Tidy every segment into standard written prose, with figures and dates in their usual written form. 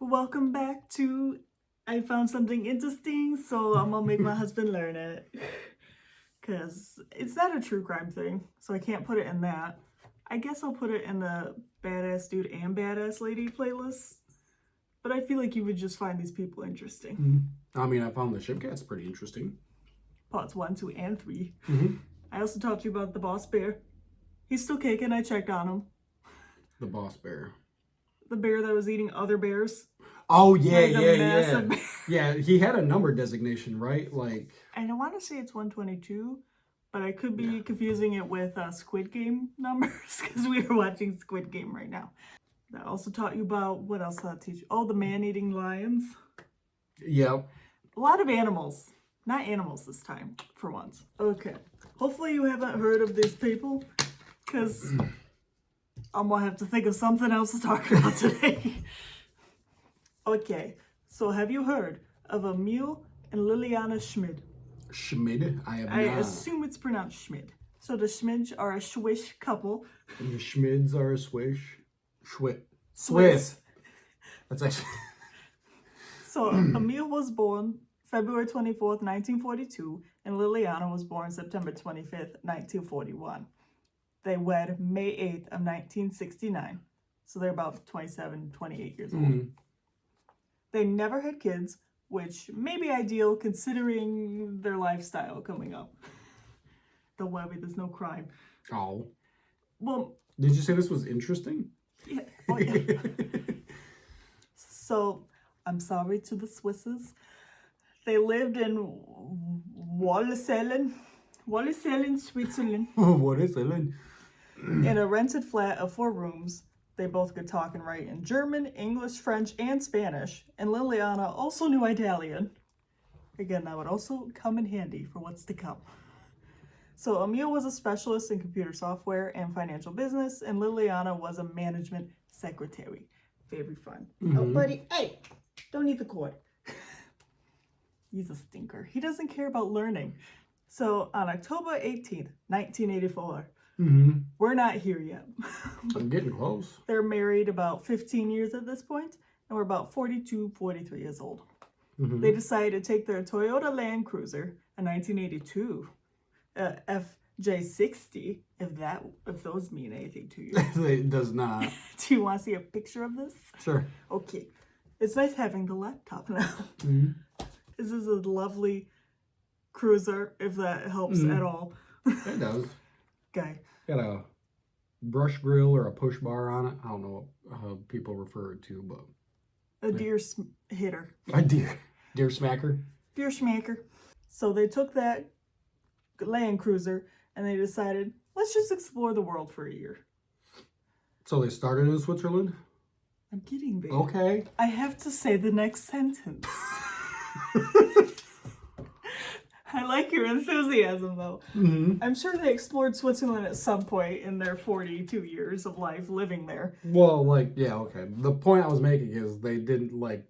Welcome back to I found something interesting, so I'm gonna make my husband learn it. Because it's not a true crime thing, so I can't put it in that. I guess I'll put it in the badass dude and badass lady playlist. But I feel like you would just find these people interesting. I mean, I found the Shipcats pretty interesting. Parts 1, 2, and 3. Mm-hmm. I also talked to you about the boss bear. He's still kicking, I checked on him. The boss bear. The bear that was eating other bears. Oh, yeah, Like a yeah. massive bear. Yeah, he had a number designation, right? Like, And I want to say it's 122, but I could be confusing it with Squid Game numbers because we are watching Squid Game right now. I also taught you about, what else did I teach you? Oh, the man-eating lions. yep. A lot of animals. Not animals this time, for once. Okay. Hopefully you haven't heard of these people, because I'm going to have to think of something else to talk about today. Okay, so have you heard of Emil and Liliana Schmid? Schmid? I have I not. assume it's pronounced Schmid. So the Schmids are a Swiss couple. And the Schmids are a Swiss. That's actually... So Emil was born February 24th, 1942, and Liliana was born September 25th, 1941. They wed May 8th of 1969. So they're about 27, 28 years old. They never had kids, which may be ideal considering their lifestyle coming up. Don't worry, there's no crime. Oh. Well, Did you say this was interesting? yeah. Oh, yeah. So, I'm sorry to the Swisses. They lived in Wallisellen, Switzerland, What is it? in a rented flat of 4 rooms. They both could talk and write in German, English, French, and Spanish. And Liliana also knew Italian. Again, that would also come in handy for what's to come. So Emil was a specialist in computer software and financial business, and Liliana was a management secretary. Very fun. Oh, buddy, hey, don't eat the cord. He's a stinker. He doesn't care about learning. So on October 18th, 1984, we're not here yet. I'm getting close. They're married about 15 years at this point, and we're about 42, 43 years old. They decided to take their Toyota Land Cruiser, a 1982 FJ60, if those mean anything to you. It does not. Do you want to see a picture of this? Sure. Okay. It's nice having the laptop now. This is a lovely cruiser, if that helps at all. It does. Okay. Got a brush grill or a push bar on it. I don't know how people refer it to, but... A deer hitter. A deer smacker. Deer schmacker. So they took that Land Cruiser and they decided, let's just explore the world for a year. So they started in Switzerland? I'm kidding, babe. Okay. I have to say the next sentence. I like your enthusiasm, though. I'm sure they explored Switzerland at some point in their 42 years of life living there. Well, like, yeah, okay. The point I was making is they didn't, like,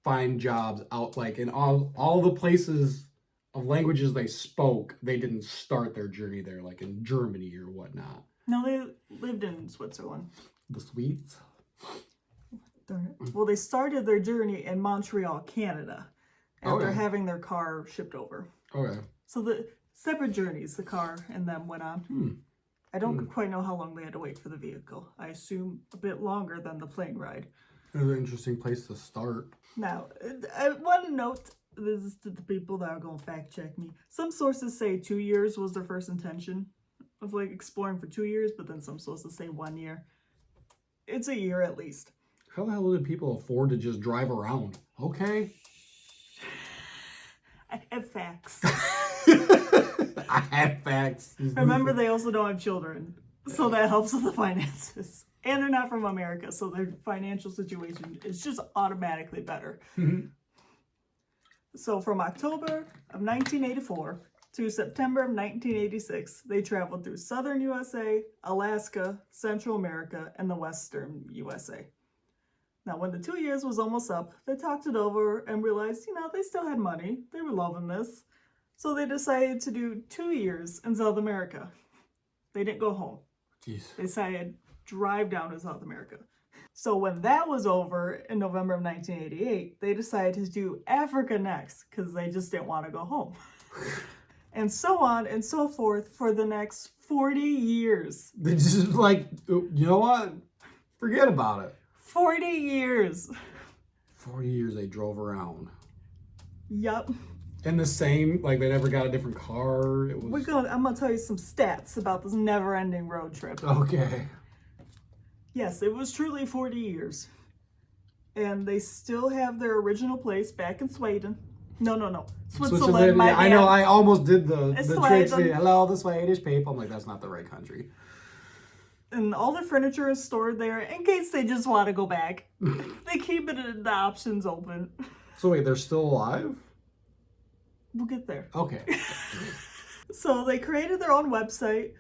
find jobs out, like, in all the places of languages they spoke, they didn't start their journey there, like in Germany or whatnot. No, they lived in Switzerland. The Swedes? Darn it. Well, they started their journey in Montreal, Canada, after having their car shipped over. Okay. So the separate journeys, the car and them went on. I don't quite know how long they had to wait for the vehicle. I assume a bit longer than the plane ride. It's an interesting place to start. Now, I want to note, this is to the people that are going to fact check me. Some sources say 2 years was their first intention of like exploring for 2 years, but then some sources say 1 year. It's a year at least. How the hell did people afford to just drive around? Okay. I have facts. I have facts. Remember, they also don't have children, so that helps with the finances. And they're not from America, so their financial situation is just automatically better. So from October of 1984 to September of 1986, they traveled through southern USA, Alaska, Central America, and the western USA. Now, when the 2 years was almost up, they talked it over and realized, they still had money. They were loving this. So they decided to do 2 years in South America. They didn't go home. Jeez. They decided drive down to South America. So when that was over in November of 1988, they decided to do Africa next because they just didn't want to go home. And so on and so forth for the next 40 years. They just like, you know what? Forget about it. 40 years. 40 years they drove around. Yup. And the same, like they never got a different car. It was I'm gonna tell you some stats about this never-ending road trip. okay. Yes, it was truly 40 years. And they still have their original place back in Sweden. No. Switzerland, my yeah, I bad. know, I almost did the It's trick. Sweden. Hello, the Swedish people. I'm like, that's not the right country. And all their furniture is stored there in case they just want to go back. They keep the options open. So wait, they're still alive? We'll get there. Okay. So they created their own website.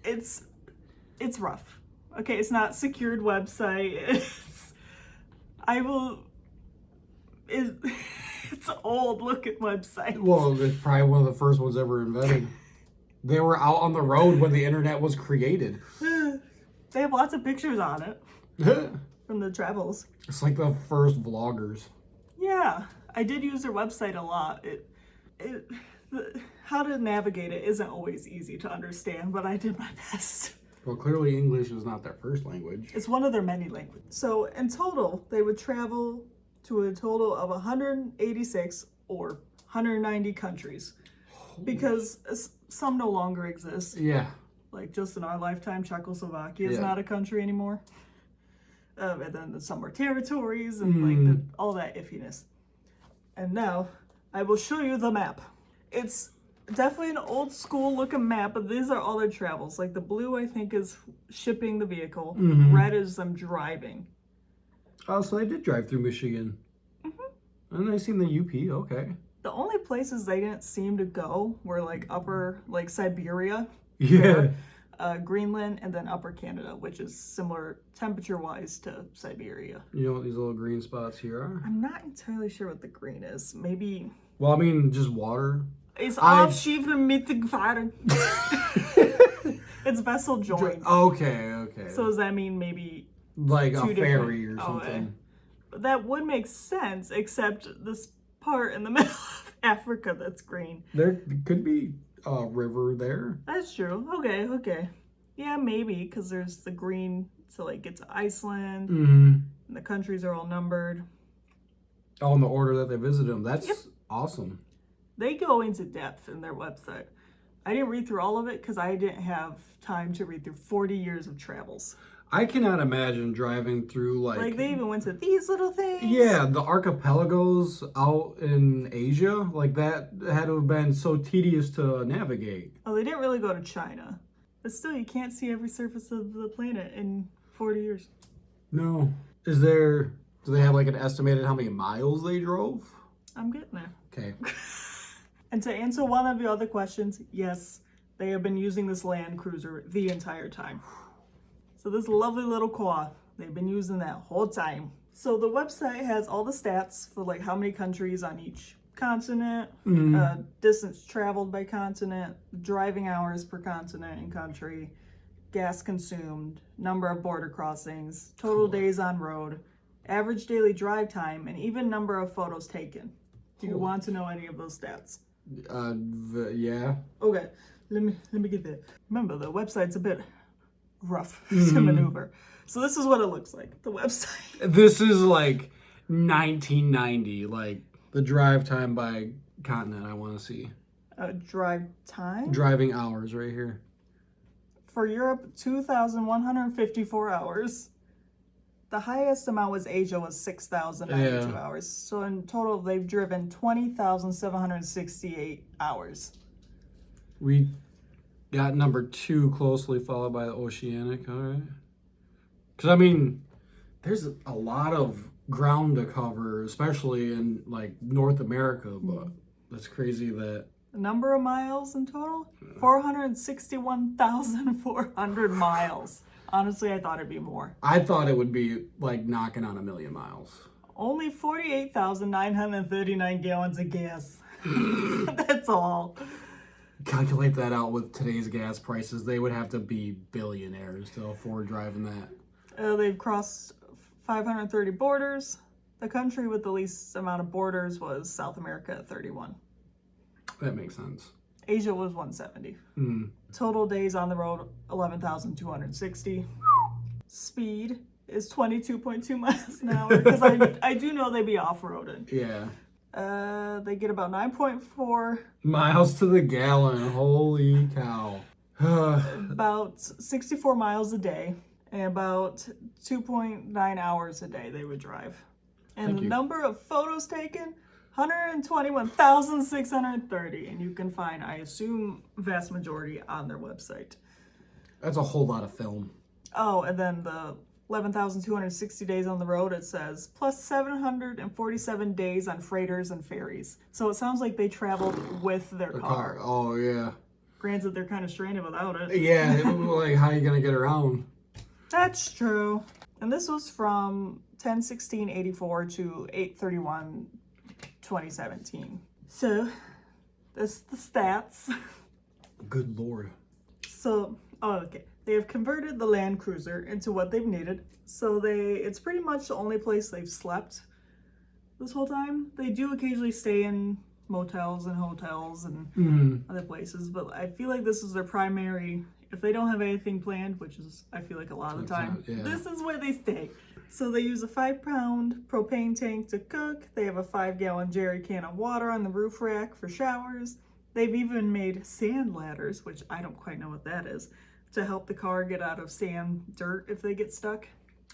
It's rough. Okay, it's not secured website. It's an old looking website. Well, it's probably one of the first ones ever invented. They were out on the road when the internet was created. They have lots of pictures on it from the travels. It's like the first vloggers. Yeah, I did use their website a lot. How to navigate it isn't always easy to understand, but I did my best. Well, clearly English is not their first language. It's one of their many languages. So in total, they would travel to a total of 186 or 190 countries. Because some no longer exist. Yeah. Like just in our lifetime, Czechoslovakia is not a country anymore. And then some are territories and all that iffiness. And now I will show you the map. It's definitely an old school looking map, but these are all their travels. Like the blue, I think, is shipping the vehicle. Red is them driving. Oh, so they did drive through Michigan. And they seen the UP, okay. The only places they didn't seem to go were like Siberia. Yeah. Greenland, and then Upper Canada, which is similar temperature-wise to Siberia. You know what these little green spots here are? I'm not entirely sure what the green is. Maybe... Well, I mean, just water. It's aufschieben mit gefahren. It's vessel joined. Okay. So does that mean maybe... Like a two ferry or different- something. But that would make sense, except this part in the middle of Africa that's green. There could be a river there. That's true. Okay. Yeah, maybe, because there's the green to like get to Iceland, and the countries are all numbered. Oh, in the order that they visited them. That's awesome. They go into depth in their website. I didn't read through all of it because I didn't have time to read through 40 years of travels. I cannot imagine driving through Like they even went to these little things. Yeah, the archipelagos out in Asia, like that had to have been so tedious to navigate. Oh, they didn't really go to China. But still, you can't see every surface of the planet in 40 years. No. Do they have like an estimated how many miles they drove? I'm getting there. Okay. And to answer one of your other questions, yes, they have been using this Land Cruiser the entire time. So this lovely little car, they've been using that whole time. So the website has all the stats for like how many countries on each continent, distance traveled by continent, driving hours per continent and country, gas consumed, number of border crossings, total days on road, average daily drive time, and even number of photos taken. Do you want to know any of those stats? Yeah. Okay, let me get that. Remember, the website's a bit rough to maneuver. So this is what it looks like, the website. This is like 1990, like the drive time by continent I want to see. Drive time? Driving hours right here. For Europe, 2,154 hours. The highest amount was Asia, was 6,092 hours. So in total, they've driven 20,768 hours. We got number 2 closely followed by the Oceanic, all right. Because, I mean, there's a lot of ground to cover, especially in, like, North America, but that's crazy that... The number of miles in total? 461,400 miles. Honestly, I thought it'd be more. I thought it would be, like, knocking on 1,000,000 miles. Only 48,939 gallons of gas. That's all. Calculate that out with today's gas prices. They would have to be billionaires to afford driving that. They've crossed 530 borders. The country with the least amount of borders was South America at 31. That makes sense. Asia was 170. Total days on the road, 11,260. Speed is 22.2 miles an hour, because I do know they be off-roaded. Yeah. They get about 9.4. Miles to the gallon. Holy cow. About 64 miles a day, and about 2.9 hours a day they would drive. And the number of photos taken, 121,630. And you can find, I assume, vast majority on their website. That's a whole lot of film. Oh, and then the 11,260 days on the road, it says, plus 747 days on freighters and ferries. So it sounds like they traveled with their car. Oh, yeah. Granted, they're kind of stranded without it. Yeah, like, how are you going to get around? That's true. And this was from 10/16/84 to 8/31/2017. So, that's the stats. Good Lord. So, okay. They have converted the Land Cruiser into what they've needed. So it's pretty much the only place they've slept this whole time. They do occasionally stay in motels and hotels and other places, but I feel like this is their primary, if they don't have anything planned, which is, I feel like a lot of the time, this is where they stay. So they use a 5-pound propane tank to cook. They have a 5-gallon jerry can of water on the roof rack for showers. They've even made sand ladders, which I don't quite know what that is, to help the car get out of sand, dirt if they get stuck.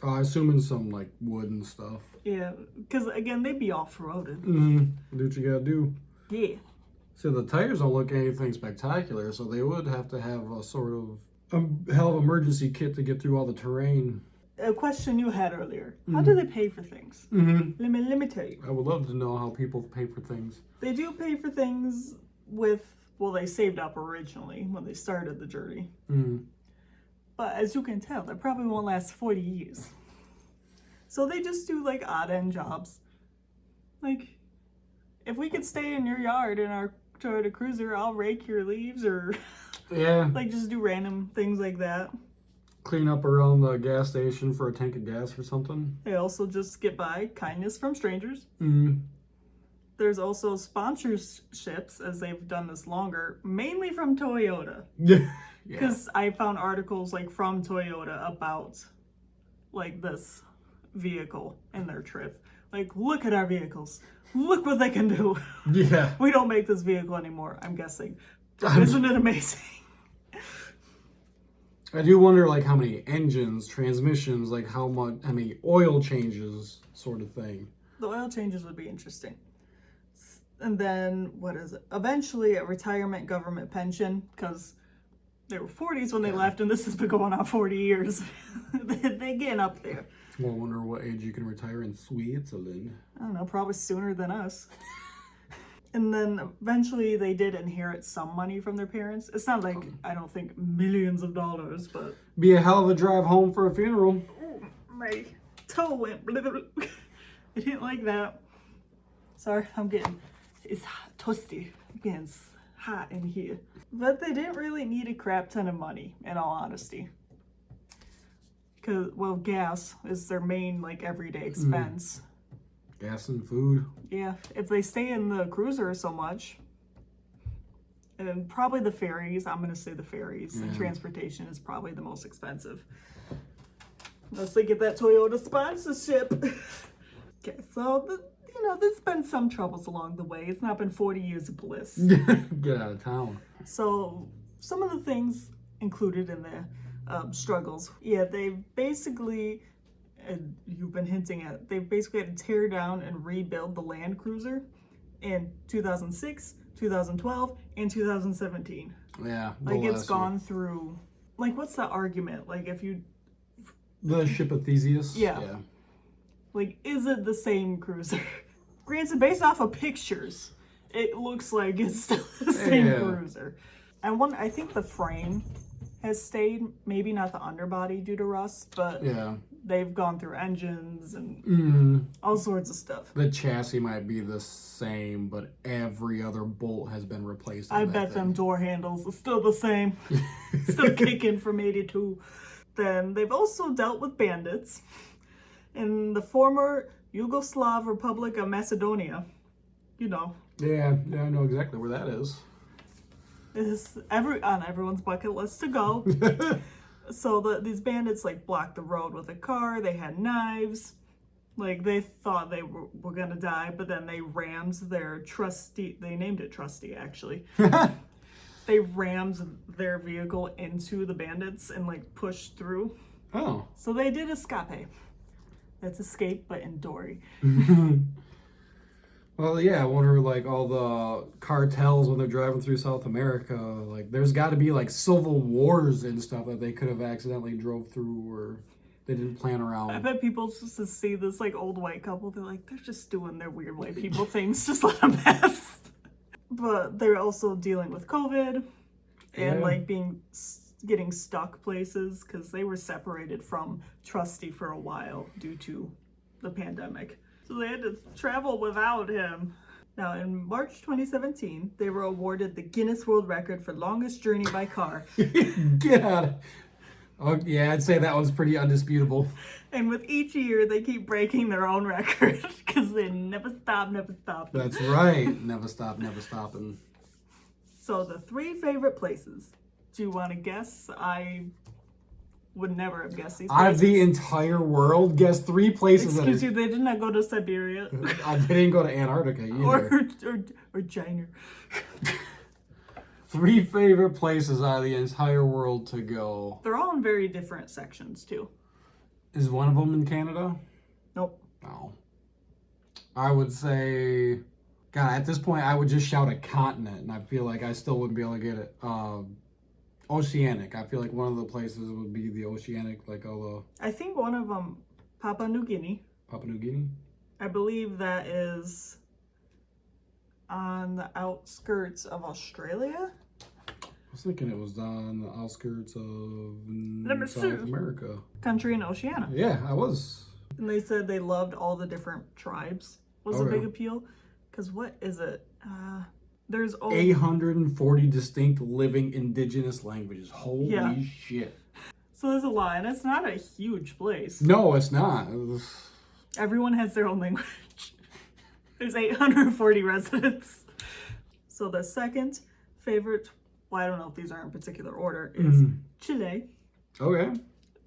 I assume in some, like, wood and stuff. Yeah, because, again, they'd be off-roaded. Do what you gotta do. Yeah. So the tires don't look anything spectacular, so they would have to have a sort of hell of emergency kit to get through all the terrain. A question you had earlier. How do they pay for things? Let me tell you. I would love to know how people pay for things. They do pay for things with, well, they saved up originally when they started the journey. But as you can tell, that probably won't last 40 years. So they just do, like, odd-end jobs. Like, if we could stay in your yard in our Toyota Cruiser, I'll rake your leaves, or like, just do random things like that. Clean up around the gas station for a tank of gas or something. They also just get by kindness from strangers. There's also sponsorships, as they've done this longer, mainly from Toyota. Because I found articles, like, from Toyota about, like, this vehicle and their trip. Like, look at our vehicles. Look what they can do. Yeah. We don't make this vehicle anymore, I'm guessing. Isn't it amazing? I do wonder, like, how many engines, transmissions, like, how many oil changes, sort of thing. The oil changes would be interesting. And then, what is it? Eventually, a retirement government pension, because they were 40s when they left, and this has been going on 40 years. They're getting up there. Well, I wonder what age you can retire in Switzerland. I don't know, probably sooner than us. And then eventually they did inherit some money from their parents. It's not like, I don't think, millions of dollars, but... Be a hell of a drive home for a funeral. Oh, my toe went... I didn't like that. Sorry, it's toasty. It's hot in here. But they didn't really need a crap ton of money, in all honesty. Because, well, gas is their main, like, everyday expense. Gas and food. Yeah, if they stay in the cruiser so much, and probably the ferries, I'm going to say the ferries, and transportation is probably the most expensive. Unless they get that Toyota sponsorship. Okay, so, there's been some troubles along the way. It's not been 40 years of bliss. Get out of town. So, some of the things included in the struggles. Yeah, they basically... And you've been hinting at, they basically had to tear down and rebuild the Land Cruiser in 2006, 2012, and 2017. Yeah. Like, it's gone through, like, what's the argument? Like, if you... The ship of Theseus? Yeah. Like, is it the same cruiser? Granted, based off of pictures, it looks like it's still the same cruiser. And I think the frame has stayed, maybe not the underbody due to rust, but they've gone through engines and all sorts of stuff. The chassis might be the same, but every other bolt has been replaced. I bet them door handles are still the same. Still kicking from 82. Then they've also dealt with bandits in the former Yugoslav Republic of Macedonia. You know. Yeah, I know exactly where that is. Is on everyone's bucket list to go. So these bandits like blocked the road with a car. They had knives. Like they thought they were gonna die, but then they rammed their trusty. They named it Trusty actually. They rammed their vehicle into the bandits and like pushed through. Oh. So they did escape. That's escape, but in Dory. Well, yeah, I wonder, like, all the cartels when they're driving through South America, like, there's got to be, like, civil wars and stuff that they could have accidentally drove through or they didn't plan around. I bet people just to see this, like, old white couple, they're like, they're just doing their weird white people things, just let them pass. But they're also dealing with COVID and, like, getting stuck places because they were separated from Trusty for a while due to the pandemic. So they had to travel without him. Now, in March 2017, they were awarded the Guinness World Record for longest journey by car. God. Oh, yeah, I'd say that one's pretty undisputable. And with each year, they keep breaking their own record because they never stop. That's right. Never stopping. So the 3 favorite places. Do you want to guess? I would never have guessed these places. Out of the entire world, guess 3 places. Excuse you, they did not go to Siberia. They didn't go to Antarctica either. or China. 3 favorite places out of the entire world to go. They're all in very different sections, too. Is one of them in Canada? Nope. No. I would say... God, at this point, I would just shout a continent, and I feel like I still wouldn't be able to get it. Oceanic. I feel like one of the places would be the Oceanic, like all I think one of them, Papua New Guinea. Papua New Guinea? I believe that is on the outskirts of Australia. I was thinking it was on the outskirts of South America. Country in Oceania. Yeah, I was. And they said they loved all the different tribes was a big appeal. Because what is it? There's 840 distinct living indigenous languages. Holy shit. So there's a lot, and it's not a huge place. No, it's not. Everyone has their own language. There's 840 residents. So the second favorite, well, I don't know if these are in particular order, is Chile. Okay.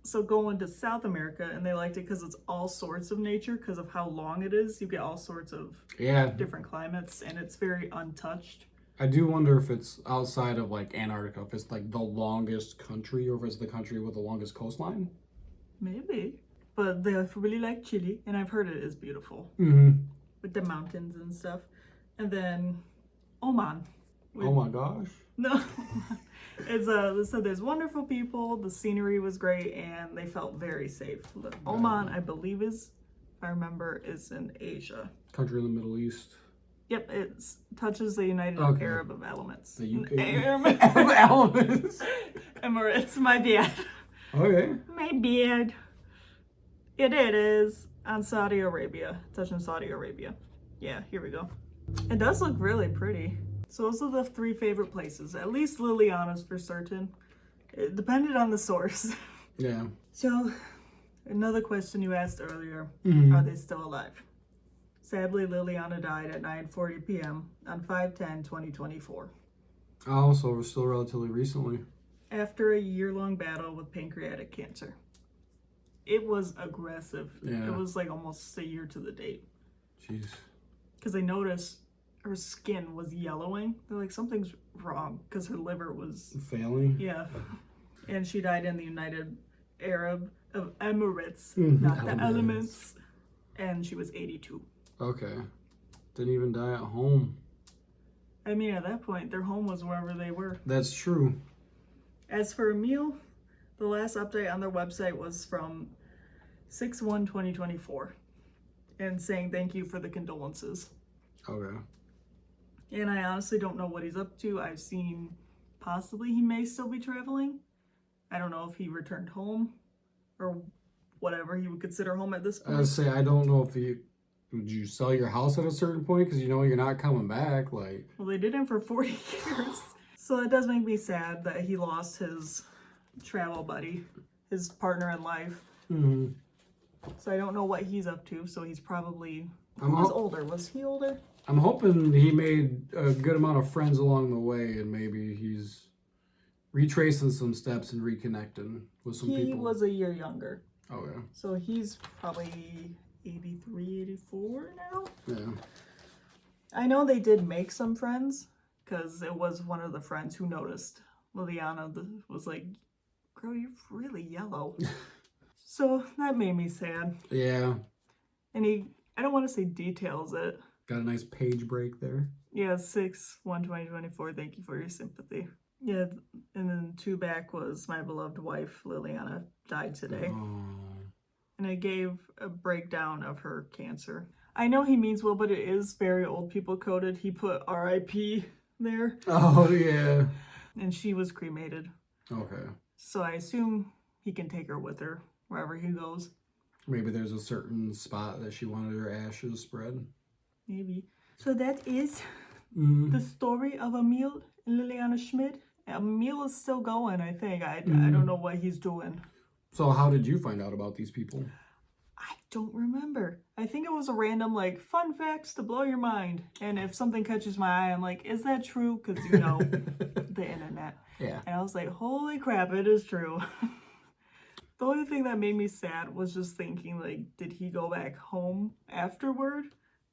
So going to South America, and they liked it because it's all sorts of nature because of how long it is. You get all sorts of different climates, and it's very untouched. I do wonder if it's outside of like Antarctica, if it's like the longest country, or if it's the country with the longest coastline. Maybe. But they really like Chile, and I've heard it is beautiful. With the mountains and stuff. And then Oman. Oh my gosh. No. So there's wonderful people, the scenery was great, and they felt very safe. Oman, I believe if I remember, is in Asia. Country in the Middle East. Yep, it touches the United Arab of Elements. The Arab Elements. Emirates, my bad. Okay. My bad. It is on Saudi Arabia, touching Saudi Arabia. Yeah, here we go. It does look really pretty. So those are the 3 favorite places. At least Liliana's for certain. It depended on the source. Yeah. So, another question you asked earlier. Are they still alive? Sadly, Liliana died at 9:40 p.m. on 5/10/2024. Oh, so we're still relatively recently. After a year-long battle with pancreatic cancer. It was aggressive. Yeah. It was like almost a year to the date. Jeez. Because they noticed her skin was yellowing. They're like, something's wrong because her liver was failing. Yeah. And she died in the United Arab of Emirates, not the Elements. And she was 82. Okay. Didn't even die at home. I mean, at that point, their home was wherever they were. That's true. As for Emil, the last update on their website was from 6/1/2024 and saying thank you for the condolences. Okay. And I honestly don't know what he's up to. I've seen possibly he may still be traveling. I don't know if he returned home or whatever he would consider home at this point. I would say, I don't know if would you sell your house at a certain point because you know you're not coming back? Like, well, they did him for 40 years. So it does make me sad that he lost his travel buddy, his partner in life. Mm-hmm. So I don't know what he's up to. So he's probably I'm who was older. Was he older? I'm hoping he made a good amount of friends along the way, and maybe he's retracing some steps and reconnecting with some He people. was a year younger. Oh yeah. So he's probably 83, 84 now. Yeah. I know they did make some friends because it was one of the friends who noticed Liliana was like, girl, you're really yellow. So that made me sad. Yeah. And I don't want to say details it. Got a nice page break there. Yeah, 6/1/2024. Thank you for your sympathy. Yeah, and then 2 back was my beloved wife, Liliana, died today. Oh. And I gave a breakdown of her cancer. I know he means well, but it is very old people coded. He put RIP there. Oh yeah. And she was cremated. Okay. So I assume he can take her with her wherever he goes. Maybe there's a certain spot that she wanted her ashes spread. Maybe. So that is the story of Emil and Liliana Schmid. Emil is still going, I think. I don't know what he's doing. So how did you find out about these people? I don't remember. I think it was a random, like, fun facts to blow your mind. And if something catches my eye, I'm like, is that true? Because, you know, the internet. Yeah. And I was like, holy crap, it is true. The only thing that made me sad was just thinking, like, did he go back home afterward?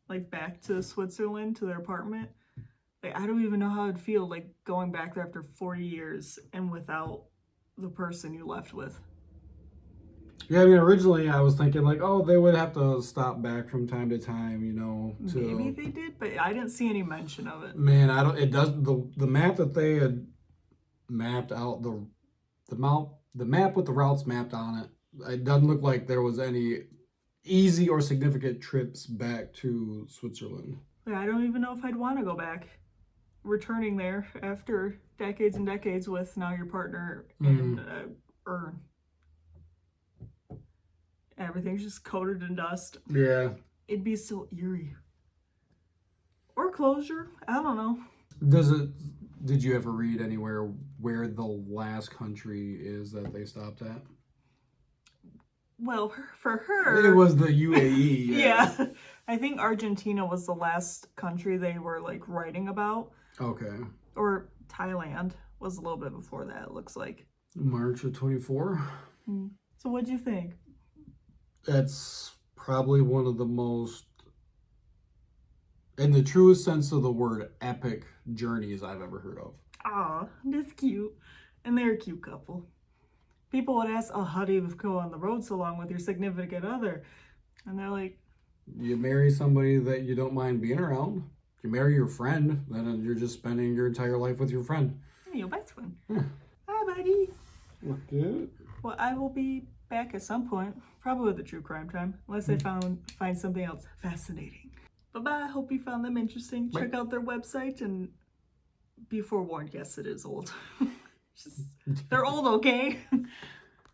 Like, back to Switzerland, to their apartment? Like, I don't even know how it'd feel, like, going back there after 40 years and without the person you left with. Yeah, I mean, originally I was thinking like, oh, they would have to stop back from time to time, you know. Maybe they did, but I didn't see any mention of it. Man, I don't. It does the map that they had mapped out the map with the routes mapped on it. It doesn't look like there was any easy or significant trips back to Switzerland. Yeah, I don't even know if I'd want to go back. Returning there after decades and decades with now your partner in urn. Everything's just coated in dust. Yeah. It'd be so eerie. Or closure. I don't know. Did you ever read anywhere where the last country is that they stopped at? Well, for her... It was the UAE. Yeah. I think Argentina was the last country they were, like, writing about. Okay. Or Thailand was a little bit before that, it looks like. March of 24. So what'd you think? That's probably one of the most, in the truest sense of the word, epic journeys I've ever heard of. Aw, that's cute. And they're a cute couple. People would ask, oh, how do you go on the road so long with your significant other? And they're like... You marry somebody that you don't mind being around. You marry your friend, then you're just spending your entire life with your friend. Yeah, your best friend. Yeah. Hi, buddy. Good. Well, I will be back at some point, probably with a true crime time, unless I find something else fascinating. Bye-bye. Hope you found them interesting. Bye. Check out their website and be forewarned. Yes, it is old. They're old, okay?